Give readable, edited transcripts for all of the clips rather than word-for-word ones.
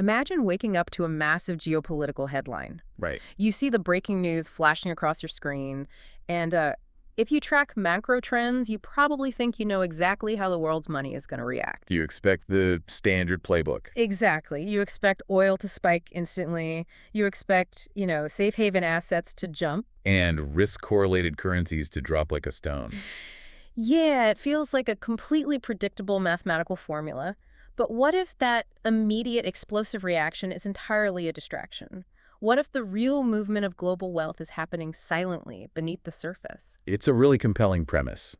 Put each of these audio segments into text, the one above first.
Imagine waking up to a massive geopolitical headline. Right. You see the breaking news flashing across your screen, and if you track macro trends, you probably think you know exactly how the world's money is going to react. You expect the standard playbook. Exactly. You expect oil to spike instantly. You expect, safe haven assets to jump. And risk-correlated currencies to drop like a stone. Yeah, it feels like a completely predictable mathematical formula. But what if that immediate explosive reaction is entirely a distraction? What if the real movement of global wealth is happening silently beneath the surface? It's a really compelling premise.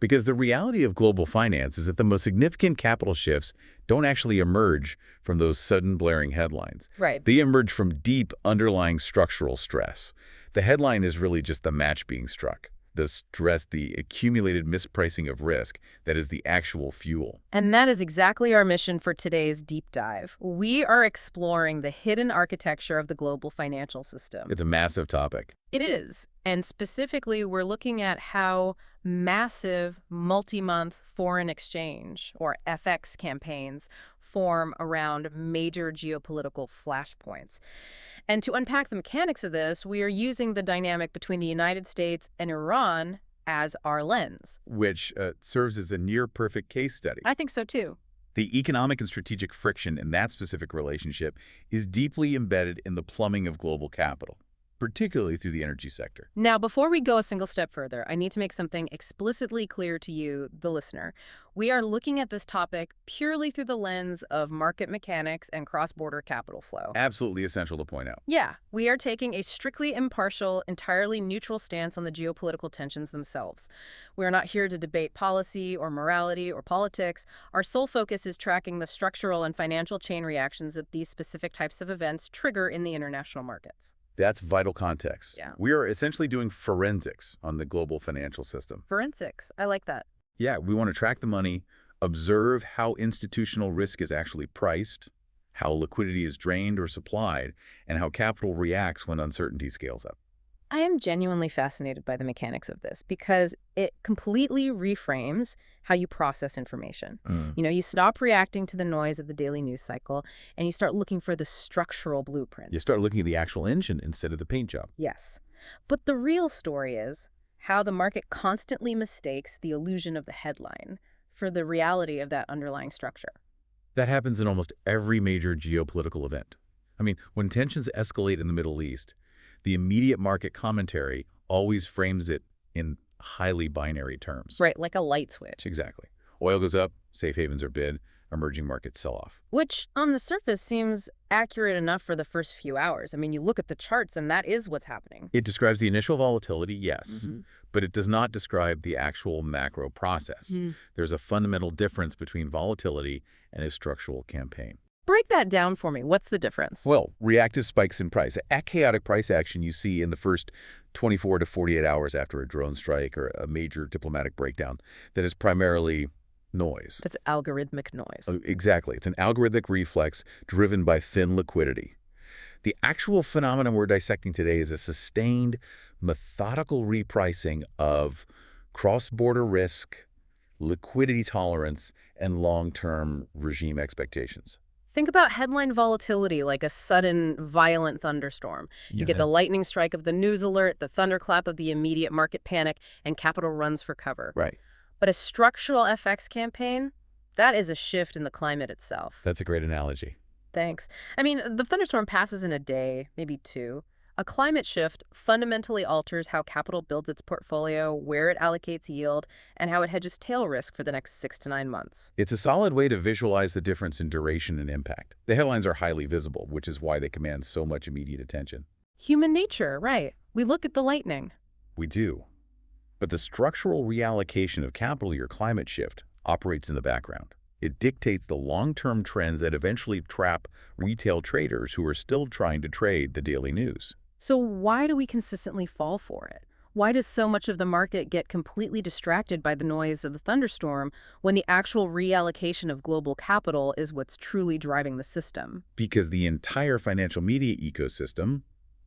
Because the reality of global finance is that the most significant capital shifts don't actually emerge from those sudden blaring headlines. Right. They emerge from deep underlying structural stress. The headline is really just the match being struck. The stress, the accumulated mispricing of risk, that is the actual fuel. And that is exactly our mission for today's deep dive. We are exploring the hidden architecture of the global financial system. It's a massive topic. It is. And specifically, we're looking at how massive multi-month foreign exchange, or FX campaigns, form around major geopolitical flashpoints. And to unpack the mechanics of this, we are using the dynamic between the United States and Iran as our lens. Which serves as a near-perfect case study. I think so, too. The economic and strategic friction in that specific relationship is deeply embedded in the plumbing of global capital, particularly through the energy sector. Now, before we go a single step further, I need to make something explicitly clear to you, the listener. We are looking at this topic purely through the lens of market mechanics and cross-border capital flow. Absolutely essential to point out. Yeah, we are taking a strictly impartial, entirely neutral stance on the geopolitical tensions themselves. We are not here to debate policy or morality or politics. Our sole focus is tracking the structural and financial chain reactions that these specific types of events trigger in the international markets. That's vital context. Yeah. We are essentially doing forensics on the global financial system. Forensics. I like that. Yeah, we want to track the money, observe how institutional risk is actually priced, how liquidity is drained or supplied, and how capital reacts when uncertainty scales up. I am genuinely fascinated by the mechanics of this because it completely reframes how you process information. You stop reacting to the noise of the daily news cycle and you start looking for the structural blueprint. You start looking at the actual engine instead of the paint job. Yes. But the real story is how the market constantly mistakes the illusion of the headline for the reality of that underlying structure. That happens in almost every major geopolitical event. I mean, when tensions escalate in the Middle East, the immediate market commentary always frames it in highly binary terms. Right, like a light switch. Exactly. Oil goes up, safe havens are bid, emerging markets sell off. Which, on the surface, seems accurate enough for the first few hours. I mean, you look at the charts and that is what's happening. It describes the initial volatility, yes, but it does not describe the actual macro process. There's a fundamental difference between volatility and a structural campaign. Break that down for me. What's the difference? Well, reactive spikes in price. A chaotic price action you see in the first 24 to 48 hours after a drone strike or a major diplomatic breakdown that is primarily noise. That's algorithmic noise. Exactly. It's an algorithmic reflex driven by thin liquidity. The actual phenomenon we're dissecting today is a sustained, methodical repricing of cross-border risk, liquidity tolerance, and long-term regime expectations. Think about headline volatility like a sudden, violent thunderstorm. You get the lightning strike of the news alert, the thunderclap of the immediate market panic, and capital runs for cover. Right. But a structural FX campaign, that is a shift in the climate itself. That's a great analogy. Thanks. I mean, the thunderstorm passes in a day, maybe two. A climate shift fundamentally alters how capital builds its portfolio, where it allocates yield, and how it hedges tail risk for the next 6 to 9 months. It's a solid way to visualize the difference in duration and impact. The headlines are highly visible, which is why they command so much immediate attention. Human nature, right. We look at the lightning. We do. But the structural reallocation of capital, your climate shift, operates in the background. It dictates the long-term trends that eventually trap retail traders who are still trying to trade the daily news. So why do we consistently fall for it? Why does so much of the market get completely distracted by the noise of the thunderstorm when the actual reallocation of global capital is what's truly driving the system? Because the entire financial media ecosystem,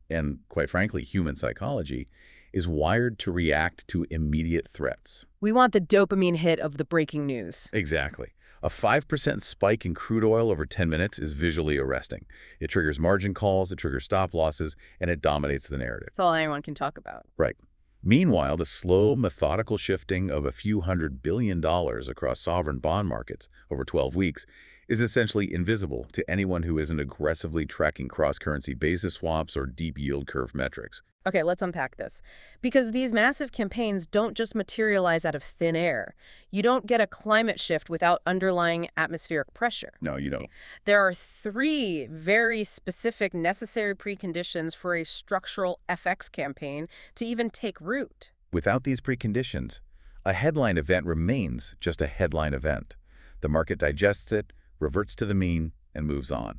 and quite frankly, human psychology, is wired to react to immediate threats. We want the dopamine hit of the breaking news. Exactly. A 5% spike in crude oil over 10 minutes is visually arresting. It triggers margin calls, it triggers stop losses, and it dominates the narrative. That's all anyone can talk about. Right. Meanwhile, the slow, methodical shifting of a few $100 billion across sovereign bond markets over 12 weeks is essentially invisible to anyone who isn't aggressively tracking cross-currency basis swaps or deep yield curve metrics. Okay, let's unpack this. Because these massive campaigns don't just materialize out of thin air. You don't get a climate shift without underlying atmospheric pressure. No, you don't. There are three very specific necessary preconditions for a structural FX campaign to even take root. Without these preconditions, a headline event remains just a headline event. The market digests it, reverts to the mean, and moves on.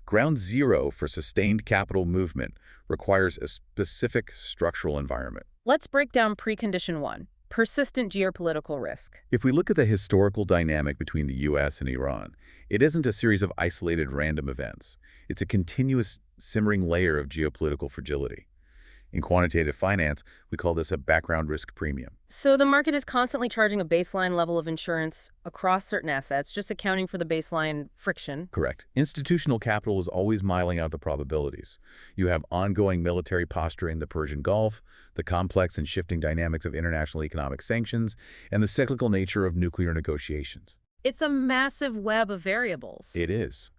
Ground zero for sustained capital movement requires a specific structural environment. Let's break down precondition one, persistent geopolitical risk. If we look at the historical dynamic between the U.S. and Iran, it isn't a series of isolated random events. It's a continuous simmering layer of geopolitical fragility. In quantitative finance, we call this a background risk premium. So the market is constantly charging a baseline level of insurance across certain assets, just accounting for the baseline friction. Correct. Institutional capital is always miling out the probabilities. You have ongoing military posture in the Persian Gulf, the complex and shifting dynamics of international economic sanctions, and the cyclical nature of nuclear negotiations. It's a massive web of variables. It is.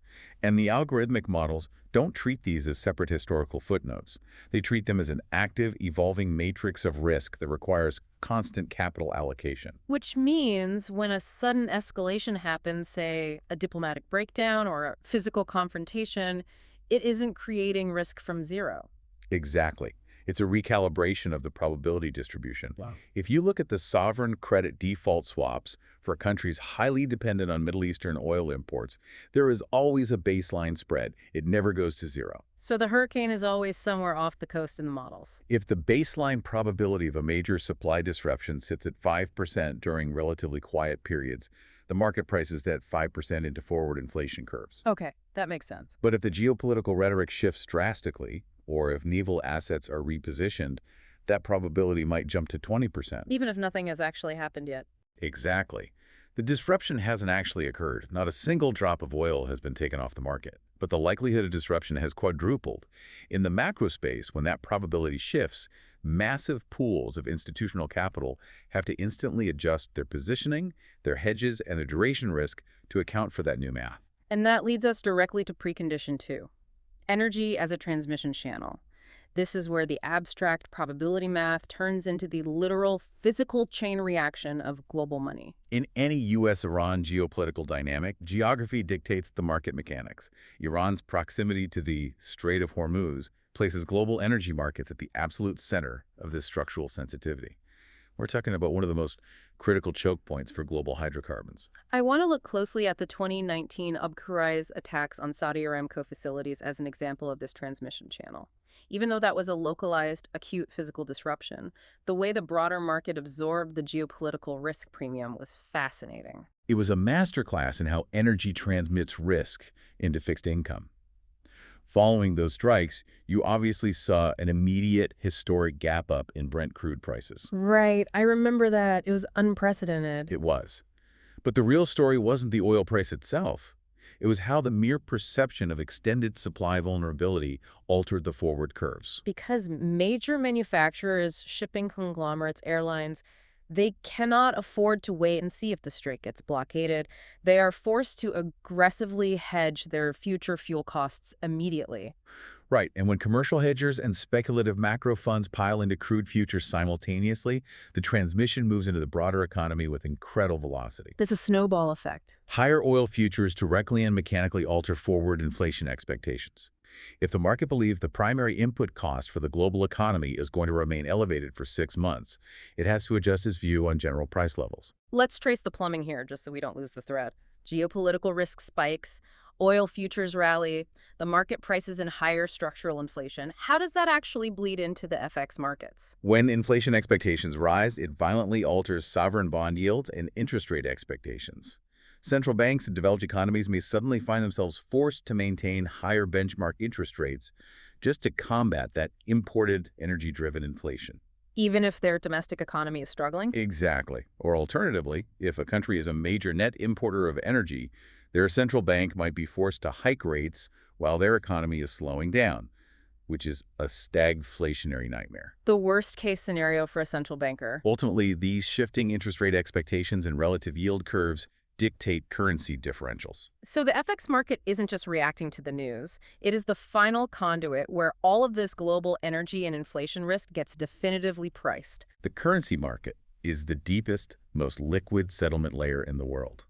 And the algorithmic models don't treat these as separate historical footnotes. They treat them as an active, evolving matrix of risk that requires constant capital allocation. Which means when a sudden escalation happens, say a diplomatic breakdown or a physical confrontation, it isn't creating risk from zero. Exactly. It's a recalibration of the probability distribution. Wow. If you look at the sovereign credit default swaps for countries highly dependent on Middle Eastern oil imports, there is always a baseline spread. It never goes to zero. So the hurricane is always somewhere off the coast in the models. If the baseline probability of a major supply disruption sits at 5% during relatively quiet periods, the market prices that 5% into forward inflation curves. Okay, that makes sense. But if the geopolitical rhetoric shifts drastically, or if naval assets are repositioned, that probability might jump to 20%. Even if nothing has actually happened yet. Exactly. The disruption hasn't actually occurred. Not a single drop of oil has been taken off the market. But the likelihood of disruption has quadrupled. In the macro space, when that probability shifts, massive pools of institutional capital have to instantly adjust their positioning, their hedges, and their duration risk to account for that new math. And that leads us directly to precondition two. Energy as a transmission channel. This is where the abstract probability math turns into the literal physical chain reaction of global money. In any U.S.-Iran geopolitical dynamic, geography dictates the market mechanics. Iran's proximity to the Strait of Hormuz places global energy markets at the absolute center of this structural sensitivity. We're talking about one of the most critical choke points for global hydrocarbons. I want to look closely at the 2019 Abkhariz attacks on Saudi Aramco facilities as an example of this transmission channel. Even though that was a localized, acute physical disruption, the way the broader market absorbed the geopolitical risk premium was fascinating. It was a masterclass in how energy transmits risk into fixed income. Following those strikes, you obviously saw an immediate historic gap up in Brent crude prices. Right. I remember that. It was unprecedented. It was. But the real story wasn't the oil price itself. It was how the mere perception of extended supply vulnerability altered the forward curves. Because major manufacturers, shipping conglomerates, airlines, they cannot afford to wait and see if the strait gets blockaded. They are forced to aggressively hedge their future fuel costs immediately. Right, and when commercial hedgers and speculative macro funds pile into crude futures simultaneously, the transmission moves into the broader economy with incredible velocity. There's a snowball effect. Higher oil futures directly and mechanically alter forward inflation expectations. If the market believes the primary input cost for the global economy is going to remain elevated for 6 months, it has to adjust its view on general price levels. Let's trace the plumbing here just so we don't lose the thread. Geopolitical risk spikes, oil futures rally, the market prices in higher structural inflation. How does that actually bleed into the FX markets? When inflation expectations rise, it violently alters sovereign bond yields and interest rate expectations. Central banks in developed economies may suddenly find themselves forced to maintain higher benchmark interest rates just to combat that imported energy-driven inflation. Even if their domestic economy is struggling? Exactly. Or alternatively, if a country is a major net importer of energy, their central bank might be forced to hike rates while their economy is slowing down, which is a stagflationary nightmare. The worst case scenario for a central banker. Ultimately, these shifting interest rate expectations and relative yield curves dictate currency differentials. So the FX market isn't just reacting to the news. It is the final conduit where all of this global energy and inflation risk gets definitively priced. The currency market is the deepest, most liquid settlement layer in the world.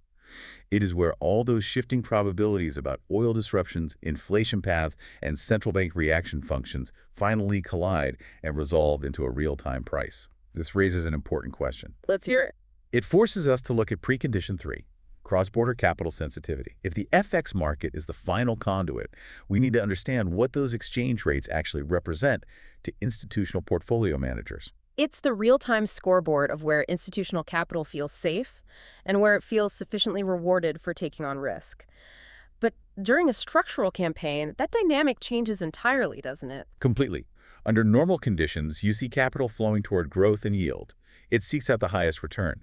It is where all those shifting probabilities about oil disruptions, inflation paths, and central bank reaction functions finally collide and resolve into a real-time price. This raises an important question. Let's hear it. It forces us to look at precondition 3, cross-border capital sensitivity. If the FX market is the final conduit, we need to understand what those exchange rates actually represent to institutional portfolio managers. It's the real-time scoreboard of where institutional capital feels safe and where it feels sufficiently rewarded for taking on risk. But during a structural campaign, that dynamic changes entirely, doesn't it? Completely. Under normal conditions, you see capital flowing toward growth and yield. It seeks out the highest return.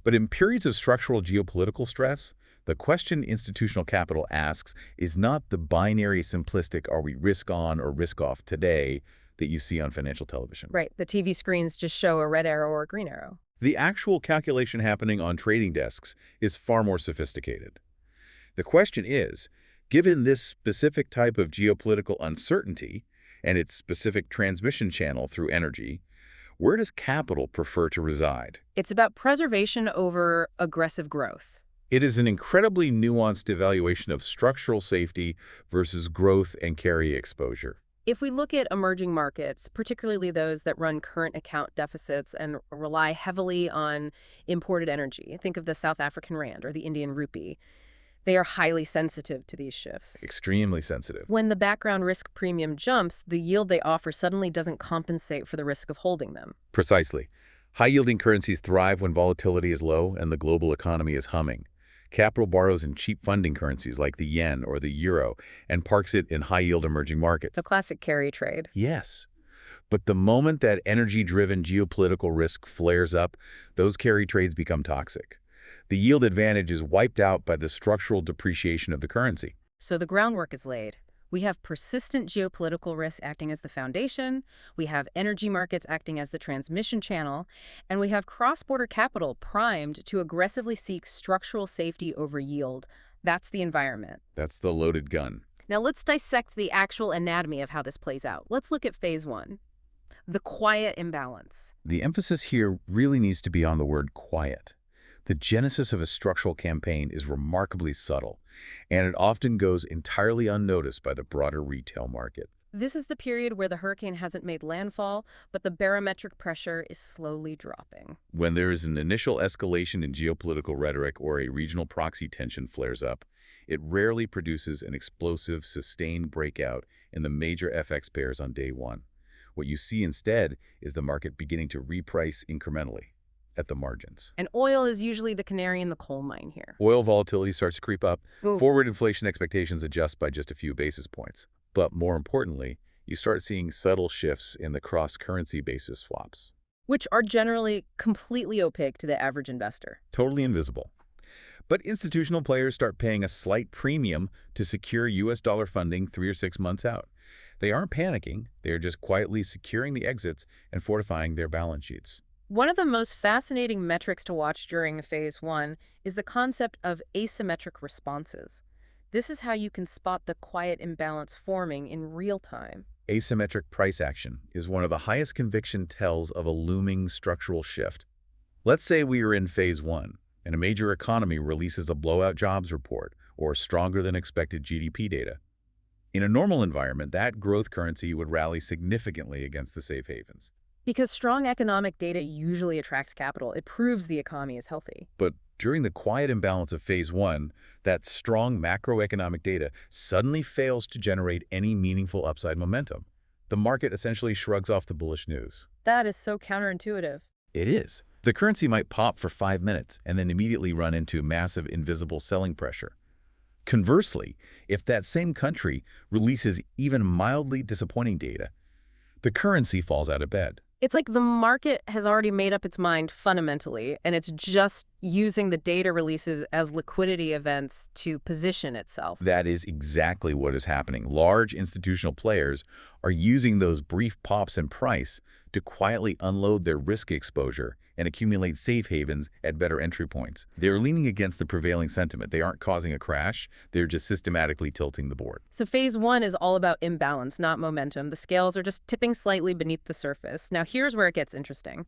But in periods of structural geopolitical stress, the question institutional capital asks is not the binary simplistic are we risk on or risk off today that you see on financial television. Right, the TV screens just show a red arrow or a green arrow. The actual calculation happening on trading desks is far more sophisticated. The question is, given this specific type of geopolitical uncertainty and its specific transmission channel through energy, where does capital prefer to reside? It's about preservation over aggressive growth. It is an incredibly nuanced evaluation of structural safety versus growth and carry exposure. If we look at emerging markets, particularly those that run current account deficits and rely heavily on imported energy, think of the South African rand or the Indian rupee, they are highly sensitive to these shifts. Extremely sensitive. When the background risk premium jumps, the yield they offer suddenly doesn't compensate for the risk of holding them. Precisely. High-yielding currencies thrive when volatility is low and the global economy is humming. Capital borrows in cheap funding currencies like the yen or the euro and parks it in high-yield emerging markets. The classic carry trade. Yes. But the moment that energy-driven geopolitical risk flares up, those carry trades become toxic. The yield advantage is wiped out by the structural depreciation of the currency. So the groundwork is laid. We have persistent geopolitical risk acting as the foundation, we have energy markets acting as the transmission channel, and we have cross-border capital primed to aggressively seek structural safety over yield. That's the environment. That's the loaded gun. Now let's dissect the actual anatomy of how this plays out. Let's look at phase one, the quiet imbalance. The emphasis here really needs to be on the word quiet. The genesis of a structural campaign is remarkably subtle, and it often goes entirely unnoticed by the broader retail market. This is the period where the hurricane hasn't made landfall, but the barometric pressure is slowly dropping. When there is an initial escalation in geopolitical rhetoric or a regional proxy tension flares up, it rarely produces an explosive, sustained breakout in the major FX pairs on day one. What you see instead is the market beginning to reprice incrementally at the margins. And oil is usually the canary in the coal mine here. Oil volatility starts to creep up. Ooh. Forward inflation expectations adjust by just a few basis points. But more importantly, you start seeing subtle shifts in the cross-currency basis swaps. Which are generally completely opaque to the average investor. Totally invisible. But institutional players start paying a slight premium to secure U.S. dollar funding 3 or 6 months out. They aren't panicking. They're just quietly securing the exits and fortifying their balance sheets. One of the most fascinating metrics to watch during phase one is the concept of asymmetric responses. This is how you can spot the quiet imbalance forming in real time. Asymmetric price action is one of the highest conviction tells of a looming structural shift. Let's say we are in phase one, and a major economy releases a blowout jobs report or stronger than expected GDP data. In a normal environment, that growth currency would rally significantly against the safe havens. Because strong economic data usually attracts capital. It proves the economy is healthy. But during the quiet imbalance of phase one, that strong macroeconomic data suddenly fails to generate any meaningful upside momentum. The market essentially shrugs off the bullish news. That is so counterintuitive. It is. The currency might pop for 5 minutes and then immediately run into massive invisible selling pressure. Conversely, if that same country releases even mildly disappointing data, the currency falls out of bed. It's like the market has already made up its mind fundamentally, and it's just using the data releases as liquidity events to position itself. That is exactly what is happening. Large institutional players are using those brief pops in price to quietly unload their risk exposure and accumulate safe havens at better entry points. They're leaning against the prevailing sentiment. They aren't causing a crash. They're just systematically tilting the board. So phase one is all about imbalance, not momentum. The scales are just tipping slightly beneath the surface. Now here's where it gets interesting.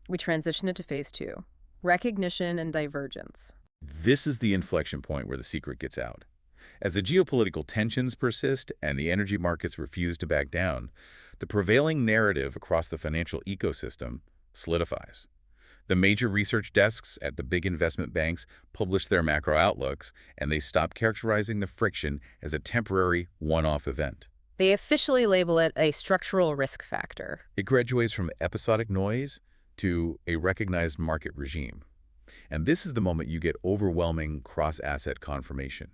We transition into phase two, recognition and divergence. This is the inflection point where the secret gets out. As the geopolitical tensions persist and the energy markets refuse to back down, the prevailing narrative across the financial ecosystem solidifies. The major research desks at the big investment banks publish their macro outlooks, and they stop characterizing the friction as a temporary, one-off event. They officially label it a structural risk factor. It graduates from episodic noise to a recognized market regime. And this is the moment you get overwhelming cross-asset confirmation.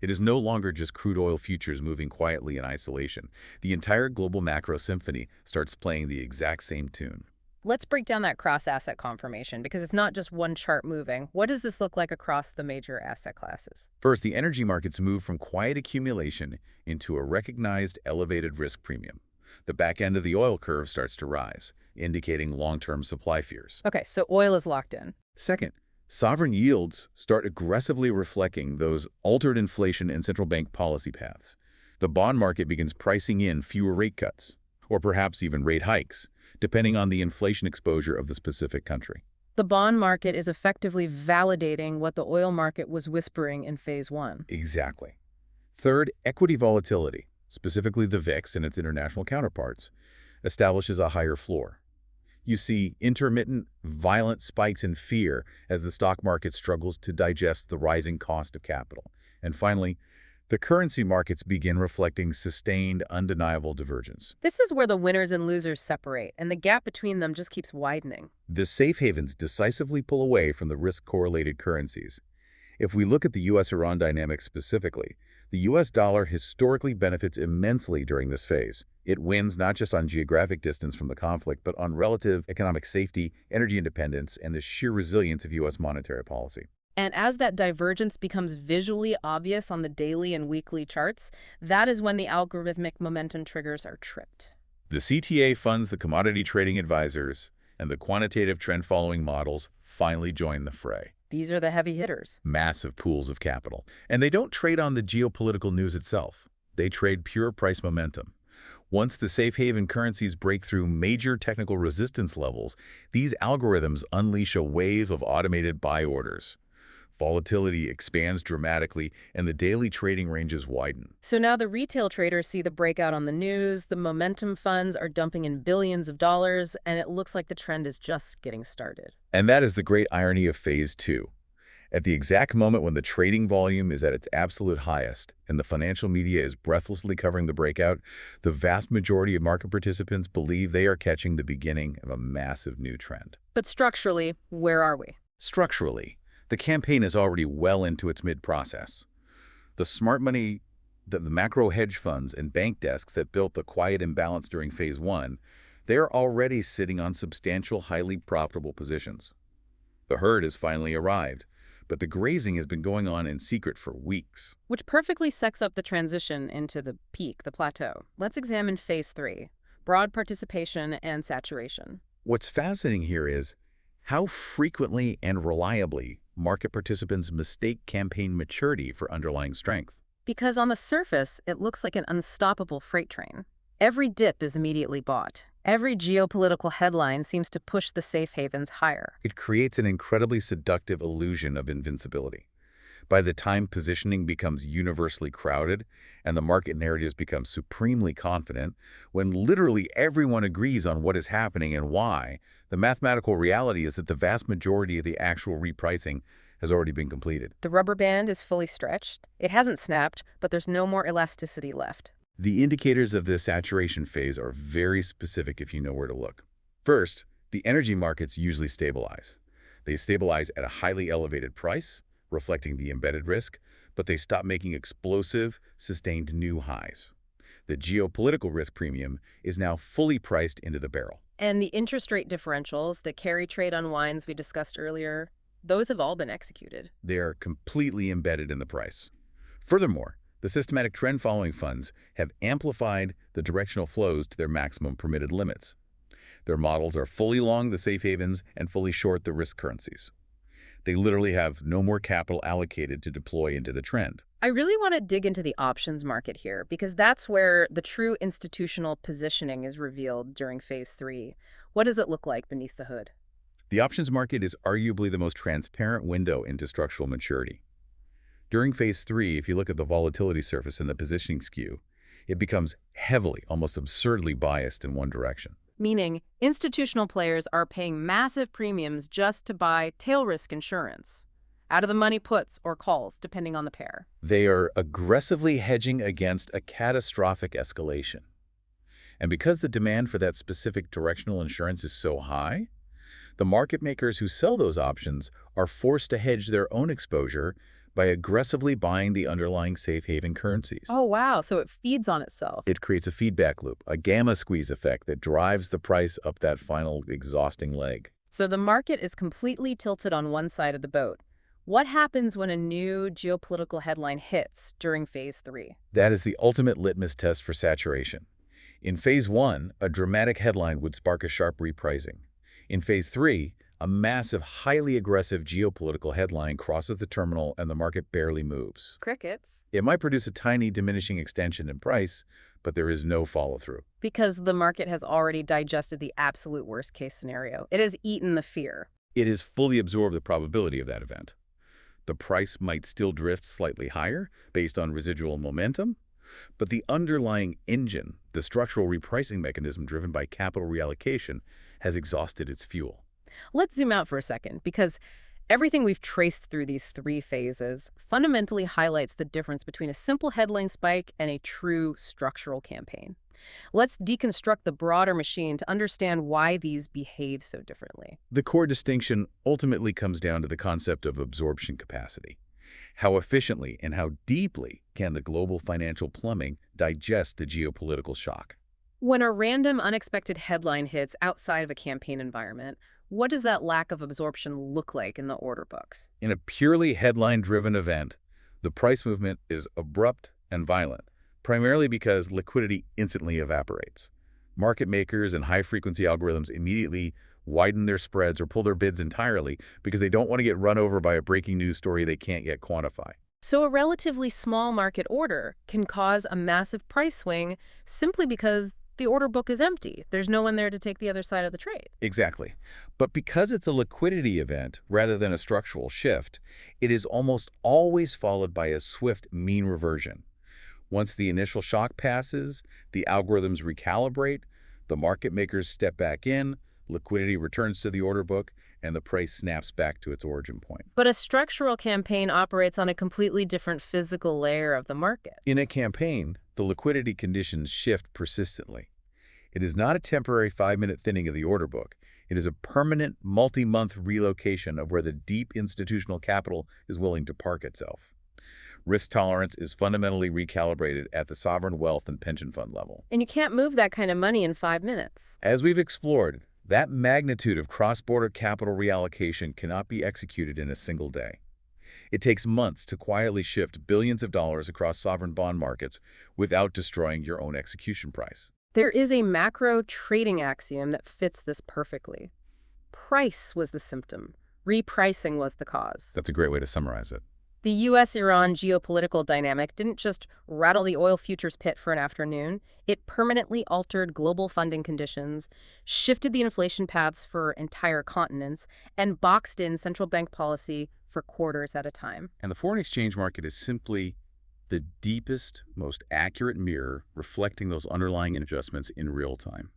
It is no longer just crude oil futures moving quietly in isolation. The entire global macro symphony starts playing the exact same tune. Let's break down that cross-asset confirmation because it's not just one chart moving. What does this look like across the major asset classes? First, the energy markets move from quiet accumulation into a recognized elevated risk premium. The back end of the oil curve starts to rise, indicating long-term supply fears. Okay, so oil is locked in. Second, sovereign yields start aggressively reflecting those altered inflation and central bank policy paths. The bond market begins pricing in fewer rate cuts, or perhaps even rate hikes, depending on the inflation exposure of the specific country. The bond market is effectively validating what the oil market was whispering in phase one. Exactly. Third, equity volatility, specifically the VIX and its international counterparts, establishes a higher floor. You see intermittent, violent spikes in fear as the stock market struggles to digest the rising cost of capital. And finally, the currency markets begin reflecting sustained, undeniable divergence. This is where the winners and losers separate, and the gap between them just keeps widening. The safe havens decisively pull away from the risk-correlated currencies. If we look at the U.S.-Iran dynamic specifically, the U.S. dollar historically benefits immensely during this phase. It wins not just on geographic distance from the conflict, but on relative economic safety, energy independence, and the sheer resilience of U.S. monetary policy. And as that divergence becomes visually obvious on the daily and weekly charts, that is when the algorithmic momentum triggers are tripped. The CTA funds, the commodity trading advisors, and the quantitative trend-following models finally join the fray. These are the heavy hitters. Massive pools of capital. And they don't trade on the geopolitical news itself. They trade pure price momentum. Once the safe haven currencies break through major technical resistance levels, these algorithms unleash a wave of automated buy orders. Volatility expands dramatically, and the daily trading ranges widen. So now the retail traders see the breakout on the news, the momentum funds are dumping in billions of dollars, and it looks like the trend is just getting started. And that is the great irony of phase two. At the exact moment when the trading volume is at its absolute highest and the financial media is breathlessly covering the breakout, the vast majority of market participants believe they are catching the beginning of a massive new trend. But structurally, where are we? Structurally, the campaign is already well into its mid-process. The smart money, the macro hedge funds and bank desks that built the quiet imbalance during phase one, they're already sitting on substantial, highly profitable positions. The herd has finally arrived, but the grazing has been going on in secret for weeks. Which perfectly sets up the transition into the peak, the plateau. Let's examine phase three, broad participation and saturation. What's fascinating here is how frequently and reliably market participants mistake campaign maturity for underlying strength. Because on the surface, it looks like an unstoppable freight train. Every dip is immediately bought. Every geopolitical headline seems to push the safe havens higher. It creates an incredibly seductive illusion of invincibility. By the time positioning becomes universally crowded and the market narratives become supremely confident, when literally everyone agrees on what is happening and why, the mathematical reality is that the vast majority of the actual repricing has already been completed. The rubber band is fully stretched. It hasn't snapped, but there's no more elasticity left. The indicators of this saturation phase are very specific if you know where to look. First, the energy markets usually stabilize. They stabilize at a highly elevated price, reflecting the embedded risk, but they stop making explosive, sustained new highs. The geopolitical risk premium is now fully priced into the barrel. And the interest rate differentials, the carry trade unwinds we discussed earlier, those have all been executed. They are completely embedded in the price. Furthermore, the systematic trend following funds have amplified the directional flows to their maximum permitted limits. Their models are fully long the safe havens and fully short the risk currencies. They literally have no more capital allocated to deploy into the trend. I really want to dig into the options market here because that's where the true institutional positioning is revealed during phase three. What does it look like beneath the hood? The options market is arguably the most transparent window into structural maturity. During phase 3, if you look at the volatility surface and the positioning skew, it becomes heavily, almost absurdly biased in one direction. Meaning, institutional players are paying massive premiums just to buy tail risk insurance, out of the money puts or calls, depending on the pair. They are aggressively hedging against a catastrophic escalation. And because the demand for that specific directional insurance is so high, the market makers who sell those options are forced to hedge their own exposure by aggressively buying the underlying safe haven currencies. Oh, wow. So it feeds on itself. It creates a feedback loop, a gamma squeeze effect that drives the price up that final exhausting leg. So the market is completely tilted on one side of the boat. What happens when a new geopolitical headline hits during phase three? That is the ultimate litmus test for saturation. In phase 1, a dramatic headline would spark a sharp repricing. In phase 3, a massive, highly aggressive geopolitical headline crosses the terminal and the market barely moves. Crickets. It might produce a tiny diminishing extension in price, but there is no follow-through. Because the market has already digested the absolute worst case scenario. It has eaten the fear. It has fully absorbed the probability of that event. The price might still drift slightly higher based on residual momentum, but the underlying engine, the structural repricing mechanism driven by capital reallocation, has exhausted its fuel. Let's zoom out for a second, because everything we've traced through these three phases fundamentally highlights the difference between a simple headline spike and a true structural campaign. Let's deconstruct the broader machine to understand why these behave so differently. The core distinction ultimately comes down to the concept of absorption capacity. How efficiently and how deeply can the global financial plumbing digest the geopolitical shock? When a random, unexpected headline hits outside of a campaign environment, what does that lack of absorption look like in the order books? In a purely headline-driven event, the price movement is abrupt and violent, primarily because liquidity instantly evaporates. Market makers and high-frequency algorithms immediately widen their spreads or pull their bids entirely because they don't want to get run over by a breaking news story they can't yet quantify. So a relatively small market order can cause a massive price swing simply because the order book is empty. There's no one there to take the other side of the trade. Exactly. But because it's a liquidity event rather than a structural shift, it is almost always followed by a swift mean reversion. Once the initial shock passes, the algorithms recalibrate, the market makers step back in, liquidity returns to the order book, and the price snaps back to its origin point. But a structural campaign operates on a completely different physical layer of the market. In a campaign, the liquidity conditions shift persistently. It is not a temporary 5-minute thinning of the order book. It is a permanent, multi-month relocation of where the deep institutional capital is willing to park itself. Risk tolerance is fundamentally recalibrated at the sovereign wealth and pension fund level. And you can't move that kind of money in 5 minutes. As we've explored, that magnitude of cross-border capital reallocation cannot be executed in a single day. It takes months to quietly shift billions of dollars across sovereign bond markets without destroying your own execution price. There is a macro trading axiom that fits this perfectly. Price was the symptom. Repricing was the cause. That's a great way to summarize it. The U.S.-Iran geopolitical dynamic didn't just rattle the oil futures pit for an afternoon. It permanently altered global funding conditions, shifted the inflation paths for entire continents, and boxed in central bank policy for quarters at a time. And the foreign exchange market is simply the deepest, most accurate mirror reflecting those underlying adjustments in real time.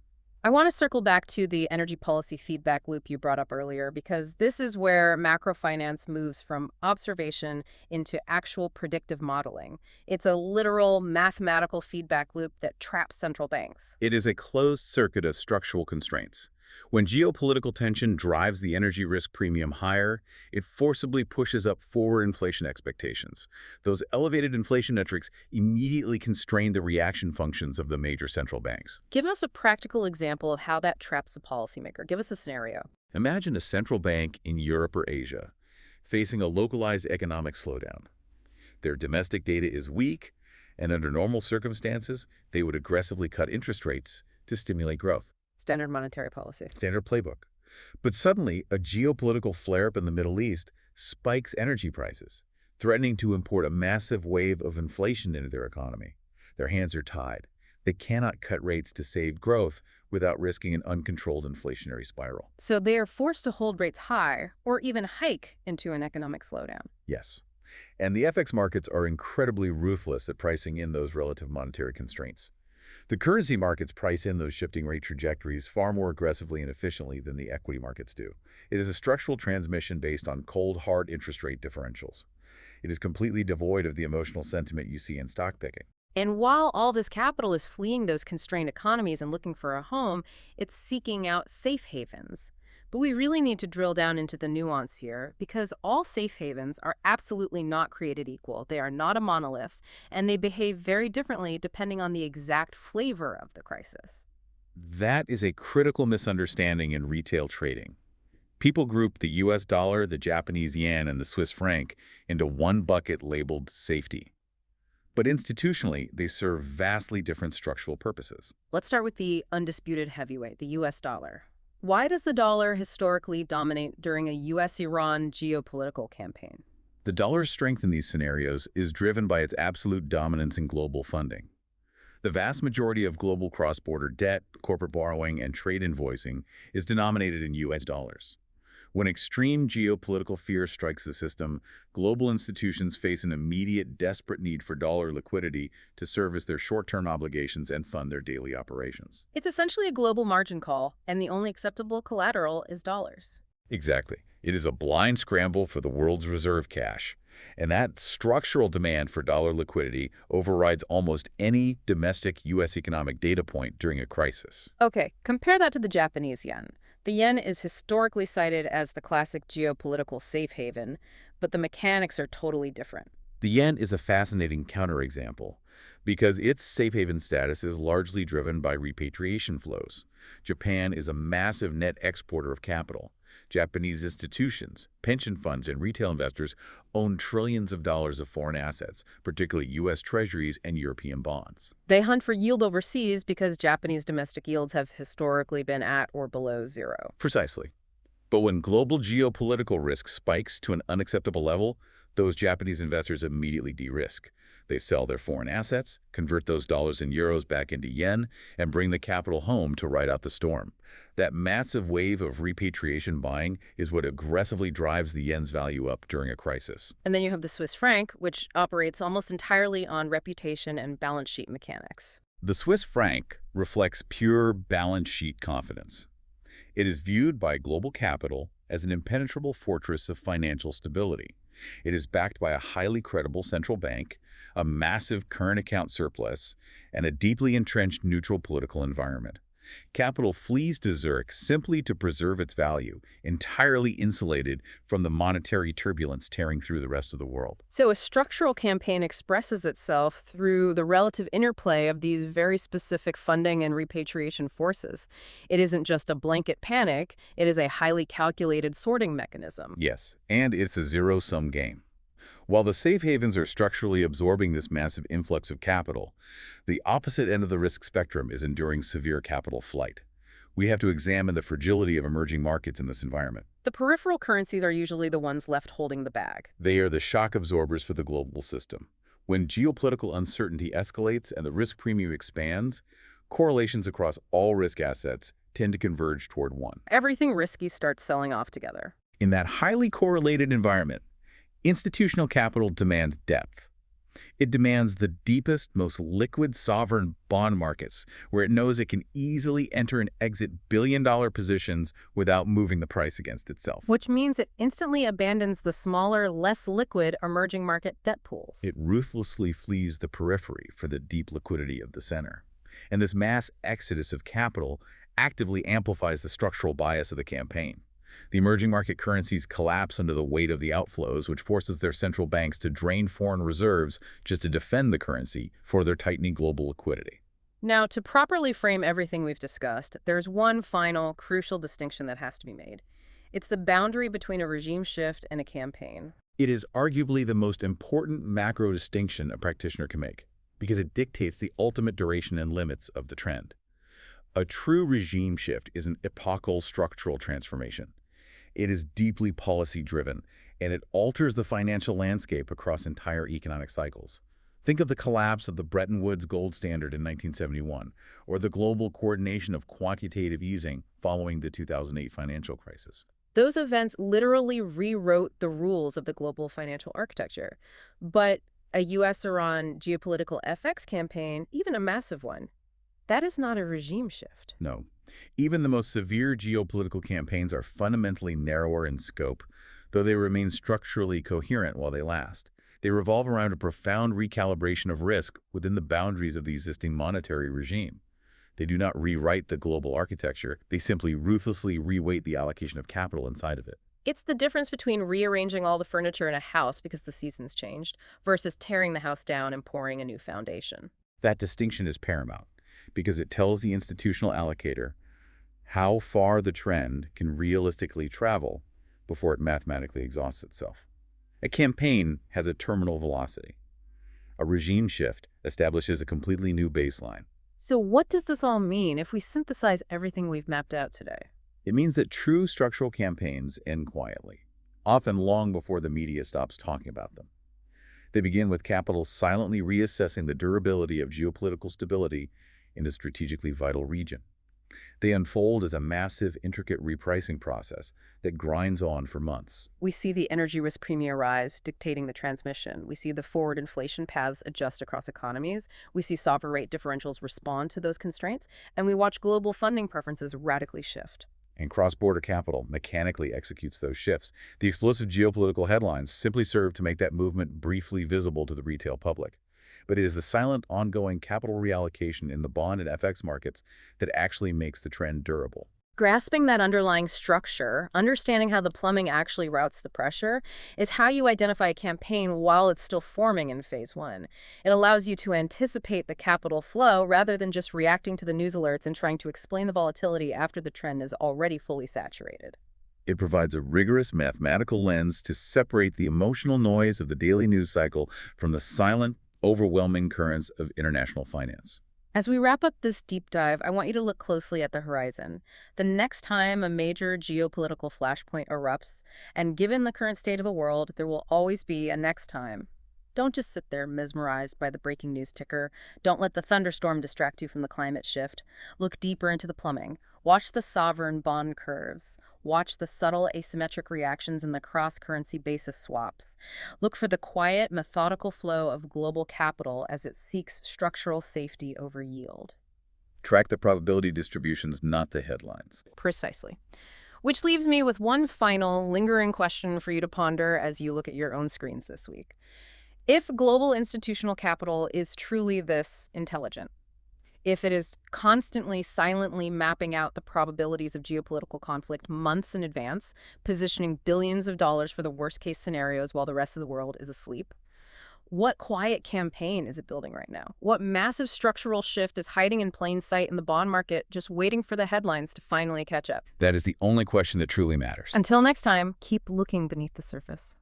I want to circle back to the energy policy feedback loop you brought up earlier, because this is where macrofinance moves from observation into actual predictive modeling. It's a literal mathematical feedback loop that traps central banks. It is a closed circuit of structural constraints. When geopolitical tension drives the energy risk premium higher, it forcibly pushes up forward inflation expectations. Those elevated inflation metrics immediately constrain the reaction functions of the major central banks. Give us a practical example of how that traps a policymaker. Give us a scenario. Imagine a central bank in Europe or Asia facing a localized economic slowdown. Their domestic data is weak, and under normal circumstances, they would aggressively cut interest rates to stimulate growth. Standard monetary policy. Standard playbook. But suddenly, a geopolitical flare-up in the Middle East spikes energy prices, threatening to import a massive wave of inflation into their economy. Their hands are tied. They cannot cut rates to save growth without risking an uncontrolled inflationary spiral. So they are forced to hold rates high or even hike into an economic slowdown. Yes. And the FX markets are incredibly ruthless at pricing in those relative monetary constraints. The currency markets price in those shifting rate trajectories far more aggressively and efficiently than the equity markets do. It is a structural transmission based on cold, hard interest rate differentials. It is completely devoid of the emotional sentiment you see in stock picking. And while all this capital is fleeing those constrained economies and looking for a home, it's seeking out safe havens. But we really need to drill down into the nuance here, because all safe havens are absolutely not created equal. They are not a monolith, and they behave very differently depending on the exact flavor of the crisis. That is a critical misunderstanding in retail trading. People group the US dollar, the Japanese yen, and the Swiss franc into one bucket labeled safety. But institutionally, they serve vastly different structural purposes. Let's start with the undisputed heavyweight, the US dollar. Why does the dollar historically dominate during a US-Iran geopolitical campaign? The dollar's strength in these scenarios is driven by its absolute dominance in global funding. The vast majority of global cross-border debt, corporate borrowing, and trade invoicing is denominated in US dollars. When extreme geopolitical fear strikes the system, global institutions face an immediate, desperate need for dollar liquidity to service their short-term obligations and fund their daily operations. It's essentially a global margin call, and the only acceptable collateral is dollars. Exactly. It is a blind scramble for the world's reserve cash. And that structural demand for dollar liquidity overrides almost any domestic U.S. economic data point during a crisis. Okay, compare that to the Japanese yen. The yen is historically cited as the classic geopolitical safe haven, but the mechanics are totally different. The yen is a fascinating counterexample because its safe haven status is largely driven by repatriation flows. Japan is a massive net exporter of capital. Japanese institutions, pension funds, and retail investors own trillions of dollars of foreign assets, particularly U.S. treasuries and European bonds. They hunt for yield overseas because Japanese domestic yields have historically been at or below zero. Precisely. But when global geopolitical risk spikes to an unacceptable level, those Japanese investors immediately de-risk. They sell their foreign assets, convert those dollars and euros back into yen, and bring the capital home to ride out the storm. That massive wave of repatriation buying is what aggressively drives the yen's value up during a crisis. And then you have the Swiss franc, which operates almost entirely on reputation and balance sheet mechanics. The Swiss franc reflects pure balance sheet confidence. It is viewed by global capital as an impenetrable fortress of financial stability. It is backed by a highly credible central bank, a massive current account surplus, and a deeply entrenched neutral political environment. Capital flees to Zurich simply to preserve its value, entirely insulated from the monetary turbulence tearing through the rest of the world. So a structural campaign expresses itself through the relative interplay of these very specific funding and repatriation forces. It isn't just a blanket panic, it is a highly calculated sorting mechanism. Yes, and it's a zero-sum game. While the safe havens are structurally absorbing this massive influx of capital, the opposite end of the risk spectrum is enduring severe capital flight. We have to examine the fragility of emerging markets in this environment. The peripheral currencies are usually the ones left holding the bag. They are the shock absorbers for the global system. When geopolitical uncertainty escalates and the risk premium expands, correlations across all risk assets tend to converge toward one. Everything risky starts selling off together. In that highly correlated environment, institutional capital demands depth. It demands the deepest, most liquid sovereign bond markets, where it knows it can easily enter and exit billion-dollar positions without moving the price against itself. Which means it instantly abandons the smaller, less liquid emerging market debt pools. It ruthlessly flees the periphery for the deep liquidity of the center. And this mass exodus of capital actively amplifies the structural bias of the campaign. The emerging market currencies collapse under the weight of the outflows, which forces their central banks to drain foreign reserves just to defend the currency for their tightening global liquidity. Now, to properly frame everything we've discussed, there's one final, crucial distinction that has to be made. It's the boundary between a regime shift and a campaign. It is arguably the most important macro distinction a practitioner can make, because it dictates the ultimate duration and limits of the trend. A true regime shift is an epochal structural transformation. It is deeply policy-driven, and it alters the financial landscape across entire economic cycles. Think of the collapse of the Bretton Woods gold standard in 1971, or the global coordination of quantitative easing following the 2008 financial crisis. Those events literally rewrote the rules of the global financial architecture. But a US-Iran geopolitical FX campaign, even a massive one, that is not a regime shift. No. Even the most severe geopolitical campaigns are fundamentally narrower in scope, though they remain structurally coherent while they last. They revolve around a profound recalibration of risk within the boundaries of the existing monetary regime. They do not rewrite the global architecture, they simply ruthlessly reweight the allocation of capital inside of it. It's the difference between rearranging all the furniture in a house because the seasons changed versus tearing the house down and pouring a new foundation. That distinction is paramount, because it tells the institutional allocator how far the trend can realistically travel before it mathematically exhausts itself. A campaign has a terminal velocity. A regime shift establishes a completely new baseline. So what does this all mean if we synthesize everything we've mapped out today? It means that true structural campaigns end quietly, often long before the media stops talking about them. They begin with capital silently reassessing the durability of geopolitical stability in a strategically vital region. They unfold as a massive, intricate repricing process that grinds on for months. We see the energy risk premium rise, dictating the transmission. We see the forward inflation paths adjust across economies. We see sovereign rate differentials respond to those constraints. And we watch global funding preferences radically shift. And cross-border capital mechanically executes those shifts. The explosive geopolitical headlines simply serve to make that movement briefly visible to the retail public. But it is the silent, ongoing capital reallocation in the bond and FX markets that actually makes the trend durable. Grasping that underlying structure, understanding how the plumbing actually routes the pressure, is how you identify a campaign while it's still forming in phase one. It allows you to anticipate the capital flow rather than just reacting to the news alerts and trying to explain the volatility after the trend is already fully saturated. It provides a rigorous mathematical lens to separate the emotional noise of the daily news cycle from the silent, overwhelming currents of international finance. As we wrap up this deep dive, I want you to look closely at the horizon. The next time a major geopolitical flashpoint erupts, and given the current state of the world, there will always be a next time. Don't just sit there mesmerized by the breaking news ticker. Don't let the thunderstorm distract you from the climate shift. Look deeper into the plumbing. Watch the sovereign bond curves. Watch the subtle asymmetric reactions in the cross-currency basis swaps. Look for the quiet, methodical flow of global capital as it seeks structural safety over yield. Track the probability distributions, not the headlines. Precisely. Which leaves me with one final, lingering question for you to ponder as you look at your own screens this week. If global institutional capital is truly this intelligent, if it is constantly, silently mapping out the probabilities of geopolitical conflict months in advance, positioning billions of dollars for the worst-case scenarios while the rest of the world is asleep, what quiet campaign is it building right now? What massive structural shift is hiding in plain sight in the bond market, just waiting for the headlines to finally catch up? That is the only question that truly matters. Until next time, keep looking beneath the surface.